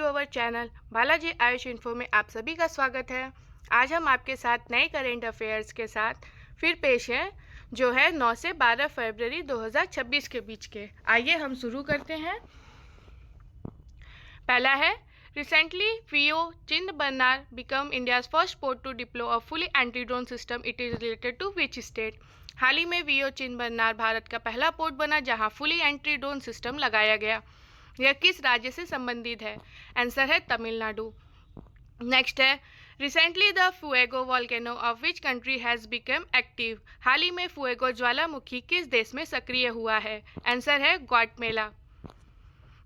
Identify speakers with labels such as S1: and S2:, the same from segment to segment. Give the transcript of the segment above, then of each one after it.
S1: Our channel Balaji Ayush info में आप सभी का स्वागत है। आज हम आपके साथ नए करेंट अफेयर्स के साथ फिर पेश हैं, जो है 9 से 12 फरवरी 2026 के बीच के। आइए हम शुरू करते हैं। पहला है, recently V O Chidambaranar become India's first port to deploy a fully anti drone system, it is related to which state. हाल ही में वीओ चिंदबरनार भारत का पहला पोर्ट बना जहां फुली एंटी ड्रोन सिस्टम लगाया गया। यह किस राज्य से संबंधित है? आंसर है तमिलनाडु। नेक्स्ट है, recently the Fuego volcano of which country has become active. हाल ही में फुएगो ज्वालामुखी किस देश में सक्रिय हुआ है? आंसर है ग्वाटेमाला।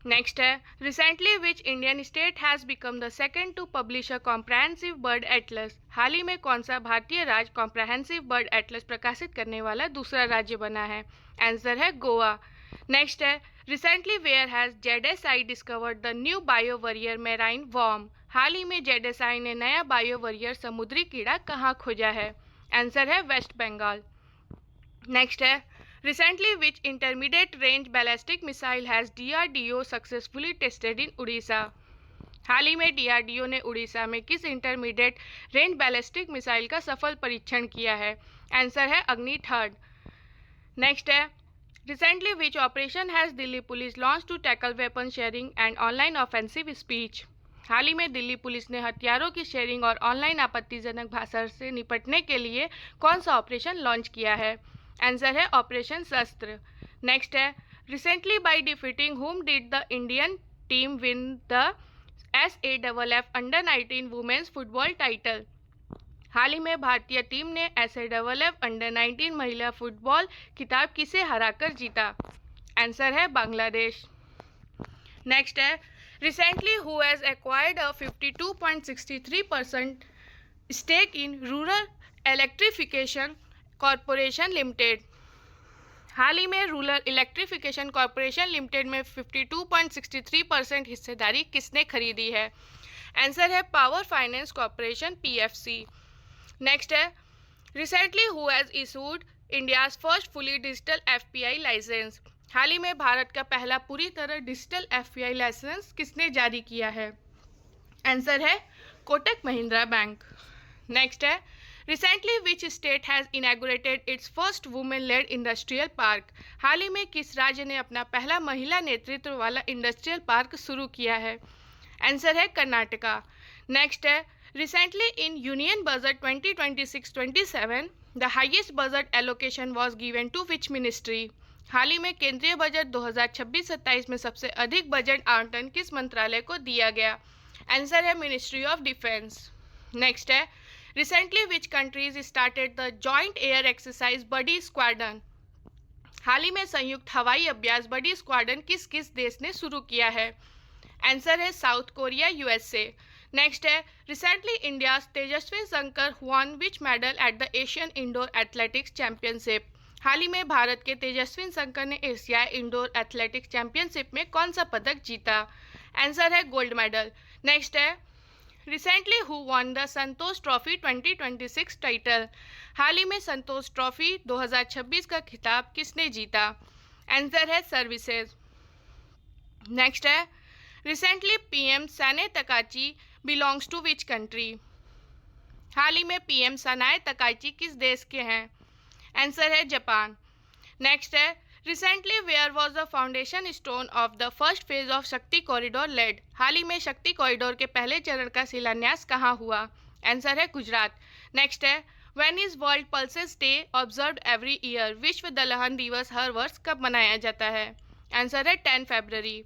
S1: नेक्स्ट है, recently which Indian state has become the second to publish a comprehensive bird atlas. हाल ही में कौन सा भारतीय राज्य कॉम्प्रहेंसिव बर्ड एटलस प्रकाशित करने वाला दूसरा राज्य बना है? आंसर है गोवा। नेक्स्ट है, recently where has ZSI discovered the new bio warrior marine worm. हाल ही में जेडेसआई ने नया बायो वॉरियर समुद्री कीड़ा कहाँ खोजा है? आंसर है वेस्ट बंगाल। नेक्स्ट है, recently which intermediate range ballistic missile has DRDO successfully tested in Orissa. हाल ही में डीआरडीओ ने उड़ीसा में किस इंटरमीडिएट रेंज बैलिस्टिक मिसाइल का सफल परीक्षण किया है? आंसर है अग्नि 3। नेक्स्ट है, recently which operation has Delhi police launch to tackle weapon sharing and online offensive speech. हाल ही में दिल्ली पुलिस ने हथियारों की शेयरिंग और ऑनलाइन आपत्तिजनक भाषा से निपटने के लिए कौन सा ऑपरेशन लॉन्च किया है? आंसर है ऑपरेशन शस्त्र। नेक्स्ट है, recently by defeating whom did the Indian team win the SAFF under 19 women's football title. हाल ही में भारतीय टीम ने SAFF अंडर 19 महिला फुटबॉल खिताब किसे हराकर जीता? आंसर है बांग्लादेश। नेक्स्ट है, recently who has acquired a 52.63% stake in rural electrification corporation limited. हाल ही में रूरल इलेक्ट्रिफिकेशन कॉरपोरेशन लिमिटेड में 52.63% हिस्सेदारी किसने खरीदी है? आंसर है power finance corporation PFC। Next है, recently who has issued India's first fully digital FPI licence. हाल ही में भारत का पहला पूरी तरह डिजिटल FPI लाइसेंस किसने जारी किया है? आंसर है कोटक महिंद्रा बैंक। नेक्स्ट है, recently which state has inaugurated its first women led industrial park. हाल ही में किस राज्य ने अपना पहला महिला नेतृत्व वाला इंडस्ट्रियल पार्क शुरू किया है? आंसर है कर्नाटका। नेक्स्ट है, recently in union budget 2026-27 the highest budget allocation was given to which ministry। हाल ही में केंद्रीय बजट 2026-27 में सबसे अधिक बजट आवंटन किस मंत्रालय को दिया गया? आंसर है मिनिस्ट्री ऑफ डिफेंस। नेक्स्ट है, recently which countries started the joint air exercise buddy squadron. हाल ही में संयुक्त हवाई अभ्यास बडी स्क्वाड्रन किस किस देश ने शुरू किया है? आंसर है साउथ कोरिया USA। नेक्स्ट है, recently India Tejaswin Shankar won which medal at the Asian indoor athletics championship. हाल ही में भारत के तेजस्वी शंकर ने एशियाई इंडोर एथलेटिक्स चैंपियनशिप में कौन सा पदक जीता? आंसर है गोल्ड मेडल। नेक्स्ट है, recently who won the Santosh trophy 2026 title. हाल ही में संतोष ट्रॉफी 2026 का खिताब किसने जीता? आंसर है सर्विसेज। नेक्स्ट है, recently PM Sanae Takaichi belongs to which country. हाल ही में PM सनाए तकाची किस देश के हैं? आंसर है जापान। नेक्स्ट है, recently where was the foundation stone of the first phase of Shakti corridor laid. हाल ही में शक्ति कॉरिडोर के पहले चरण का शिलान्यास कहाँ हुआ? आंसर है गुजरात। नेक्स्ट है, when is world pulses day observed every year. विश्व दलहन दिवस हर वर्ष कब मनाया जाता है? आंसर है 10 फरवरी।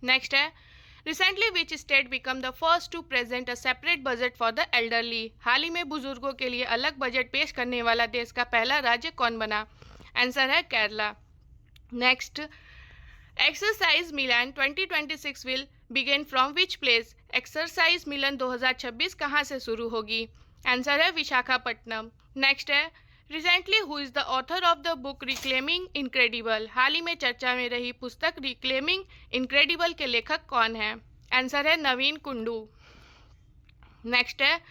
S1: नेक्स्ट है, recently which state become the first to present a separate budget for the elderly. हाल ही में बुजुर्गों के लिए अलग बजट पेश करने वाला देश का पहला राज्य कौन बना? आंसर है Kerala. Next, exercise Milan 2026 will begin from which place. Exercise Milan 2026 कहाँ से शुरू होगी? आंसर है विशाखापट्टनम। नेक्स्ट है, recently who is the author of the book reclaiming incredible. हाल ही में चर्चा में रही पुस्तक रिक्लेमिंग इनक्रेडिबल के लेखक कौन है? आंसर है नवीन कुंडू। नेक्स्ट है,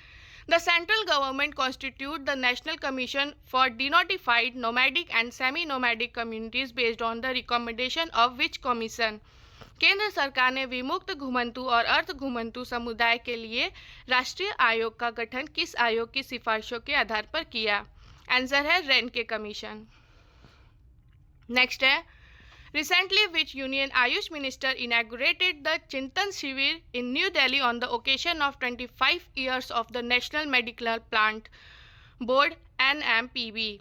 S1: the central government constitute the national commission for denotified nomadic and semi nomadic communities based on the recommendation of which commission. केंद्र सरकार ने विमुक्त घुमंतु और अर्ध घुमंतु समुदाय के लिए राष्ट्रीय आयोग का गठन किस आयोग की सिफारिशों के आधार पर किया? आंसर है रेनके कमीशन। नेक्स्ट है, recently which union Ayush minister inaugurated the Chintan Shivir in New Delhi on the occasion of 25 years of the National Medical Plant Board NMPB?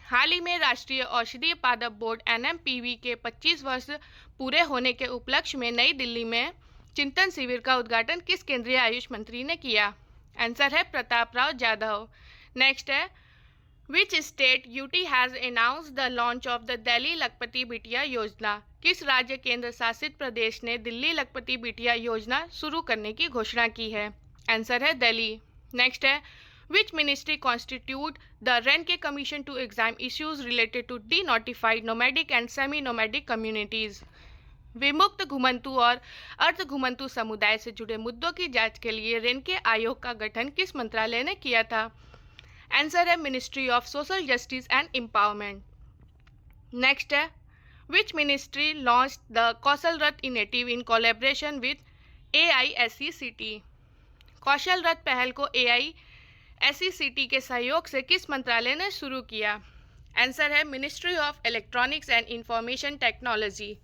S1: हाल ही में राष्ट्रीय औषधीय पादप बोर्ड NMPB के 25 वर्ष पूरे होने के उपलक्ष्य में नई दिल्ली में चिंतन शिविर का उद्घाटन किस केंद्रीय आयुष मंत्री ने किया? आंसर है प्रताप राव जाधव। नेक्स्ट है, Which state UT has announced the launch of the Delhi Lakpati Bitiya योजना? किस राज्य केंद्र शासित प्रदेश ने दिल्ली लखपति बिटिया योजना शुरू करने की घोषणा की है? आंसर है दिल्ली। नेक्स्ट है, Which ministry constitute the Renke Commission to examine issues related to denotified nomadic and semi-nomadic communities? विमुक्त घुमंतु और अर्ध घुमंतु समुदाय से जुड़े मुद्दों की जांच के लिए रेनके आयोग का गठन किस मंत्रालय ने किया था? आंसर है ministry of social justice and empowerment. Next है, which ministry launch the Kaushal Rath initiative in collaboration with AISECT? कौशल रथ पहल को AISECT के सहयोग से किस मंत्रालय ने शुरू किया? आंसर है ministry of electronics and information technology.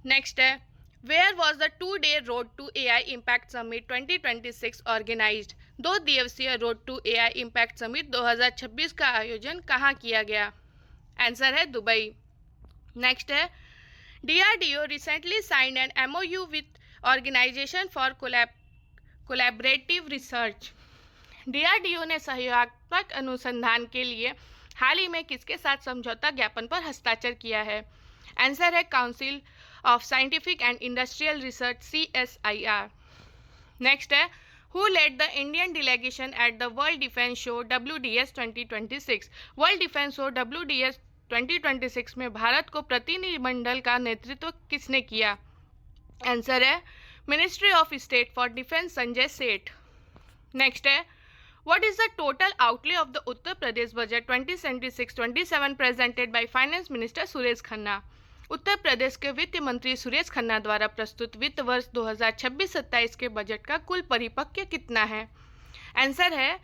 S1: Next है, where was the 2-day road to AI impact summit 2026 organised? 2 दिवसीय road to AI impact summit 2026 का आयोजन कहाँ किया गया? आंसर है दुबई। नेक्स्ट है, DRDO recently signed an MOU with organisation for collaborative research. DRDO ने सहयोगात्मक अनुसंधान के लिए हाल ही में किसके साथ समझौता ज्ञापन पर हस्ताक्षर किया है? आंसर है council of scientific and industrial research CSIR। Next है, Who led the Indian delegation at the World Defence Show WDS 2026? World defence show WDS 2026 में भारत को प्रतिनिधिमंडल का नेतृत्व किसने किया? आंसर है ministry of state for defence Sanjay Seth. Next है, What is the total outlay of the Uttar Pradesh budget 2026-27 presented by Finance Minister Suresh Khanna? Uttar Pradesh के वित्त मंत्री सुरेश खन्ना द्वारा प्रस्तुत वित्त वर्ष 2026-27 के बजट का कुल परिपक्व कितना है? आंसर है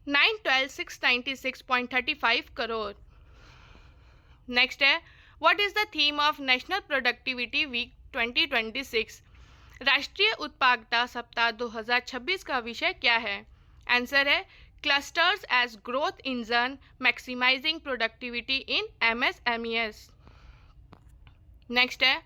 S1: 912,696.35 करोड़। नेक्स्ट है, what is the theme of national productivity week 2026? राष्ट्रीय उत्पादकता सप्ताह 2026 का विषय क्या है? आंसर है clusters as growth engine maximising productivity in MSMEs। Next है,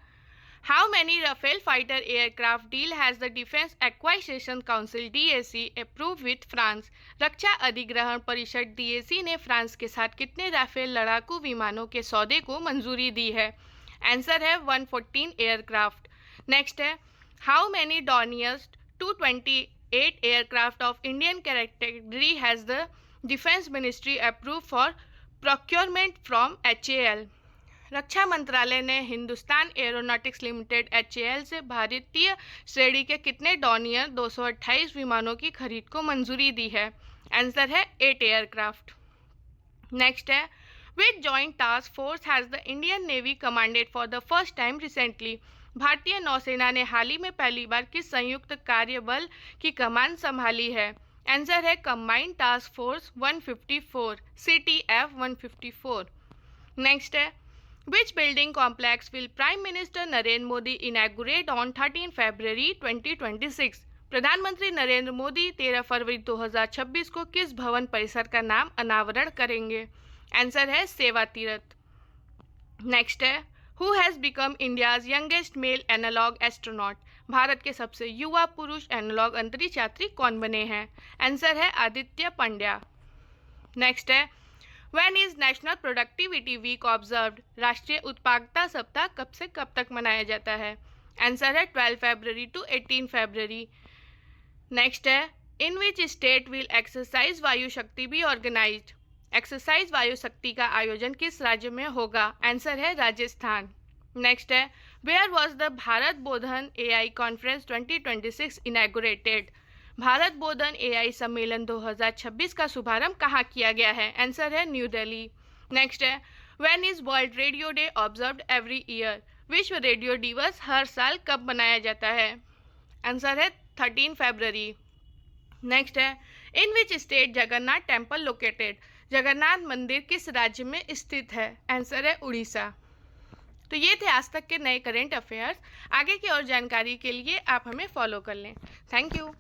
S1: how many Rafale fighter aircraft deal has the defence acquisition council DAC approve with France? रक्षा अधिग्रहण परिषद DAC ने फ्रांस के साथ कितने राफेल लड़ाकू विमानों के सौदे को मंजूरी दी है? आंसर है 114 एयरक्राफ्ट। नेक्स्ट है, how many Dorniers 228 aircraft of Indian category has the defence ministry approve for procurement from HAL? रक्षा मंत्रालय ने हिंदुस्तान एरोनॉटिक्स लिमिटेड HAL से भारतीय श्रेणी के कितने डॉर्नियर 228 विमानों की खरीद को मंजूरी दी है? आंसर है 8 एयरक्राफ्ट। नेक्स्ट है, which joint task force has the Indian navy commanded for the first time recently? भारतीय नौसेना ने हाल ही में पहली बार किस संयुक्त कार्य बल की कमान संभाली है? आंसर है combined task force 154 CTF 154। Next है, Which building complex will Prime Minister Narendra Modi inaugurate on 13 February 2026? प्रधानमंत्री नरेंद्र मोदी 13 फरवरी 2026 को किस भवन परिसर का नाम अनावरण करेंगे? आंसर है सेवा तीर्थ। नेक्स्ट है, Who has become India's youngest male analog astronaut? Bharat के सबसे युवा पुरुष एनालॉग अंतरिक्ष यात्री कौन बने हैं? आंसर है आदित्य पंड्या। नेक्स्ट है, When is National Productivity Week observed? राष्ट्रीय उत्पादकता सप्ताह कब से कब तक मनाया जाता है? आंसर है 12 फरवरी to 18 फरवरी। नेक्स्ट है, In which state will exercise वायु शक्ति be organized? एक्सरसाइज वायु शक्ति का आयोजन किस राज्य में होगा? आंसर है राजस्थान। नेक्स्ट है, Where was the Bharat Bodhan AI Conference 2026 inaugurated? Bharat Bodhan AI सम्मेलन 2026 का शुभारंभ कहाँ किया गया है? आंसर है न्यू दिल्ली। नेक्स्ट है, When is World Radio Day observed every year? विश्व रेडियो दिवस हर साल कब मनाया जाता है? आंसर है 13 फरवरी। नेक्स्ट है, in which state Jagannath temple located? Jagannath मंदिर किस राज्य में स्थित है? आंसर है उड़ीसा। तो ये थे आज तक के नए करेंट अफेयर्स। आगे की और जानकारी के लिए आप हमें फॉलो कर लें। Thank you.